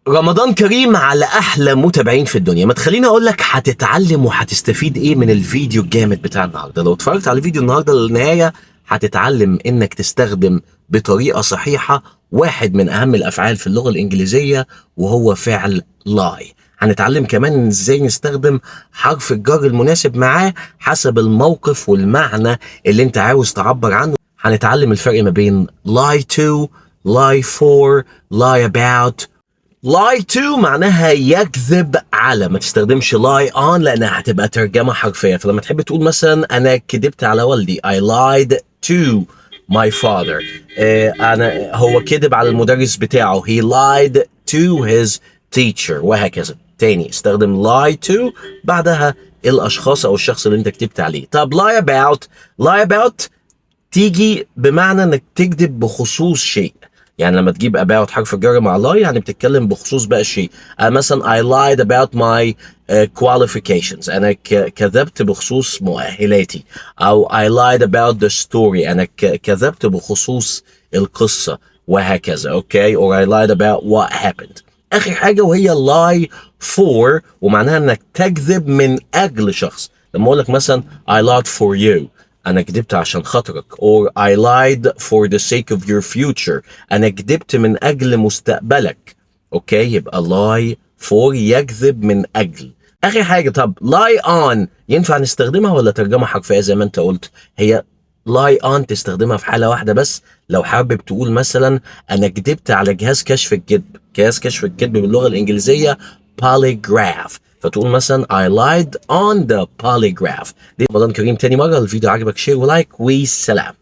رمضان كريم على احلى متابعين في الدنيا. ما تخليني اقول لك هتتعلم وهتستفيد ايه من الفيديو الجامد بتاع النهارده. لو اتفرجت على الفيديو النهارده للنهايه هتتعلم انك تستخدم بطريقه صحيحه واحد من اهم الافعال في اللغه الانجليزيه، وهو فعل lie. هنتعلم كمان ازاي نستخدم حرف الجر المناسب معاه حسب الموقف والمعنى اللي انت عاوز تعبر عنه. هنتعلم الفرق ما بين lie to, lie for, lie about. lie to معناها يكذب على، ما تستخدمش lie on لانها هتبقى ترجمة حرفية. فلما تحب تقول مثلا انا كذبت على والدي I lied to my father، هو كذب على المدرس بتاعه he lied to his teacher، وهكذا. تاني استخدم lie to بعدها الاشخاص او الشخص اللي انت كتبت عليه. طب lie about، lie about تيجي بمعنى انك تكذب بخصوص شيء. يعني لما تجيب about حرف الجر مع lie يعني بتتكلم بخصوص بقى الشيء. مثلا I lied about my qualifications، انا كذبت بخصوص مؤهلاتي. او I lied about the story، انا كذبت بخصوص القصة، وهكذا. اوكي or I lied about what happened. اخر حاجة وهي lie for، ومعناها انك تكذب من اجل شخص. لما اقول لك مثلا I lied for you، أنا كدبت عشان خاطرك. or I lied for the sake of your future، أنا كدبت من أجل مستقبلك. أوكي يبقى lie for يكذب من أجل. آخر حاجة، طب lie on ينفع نستخدمها ولا ترجمة حرفية زي ما أنت قلت؟ هي lie on تستخدمها في حالة واحدة بس، لو حابب تقول مثلا أنا كدبت على جهاز كشف الكذب. جهاز كشف الكذب باللغة الإنجليزية polygraph، فتقول مثلا I lied on the polygraph. دي رمضان كريم تاني مرة. الفيديو عجبك شير ولايك، والسلام.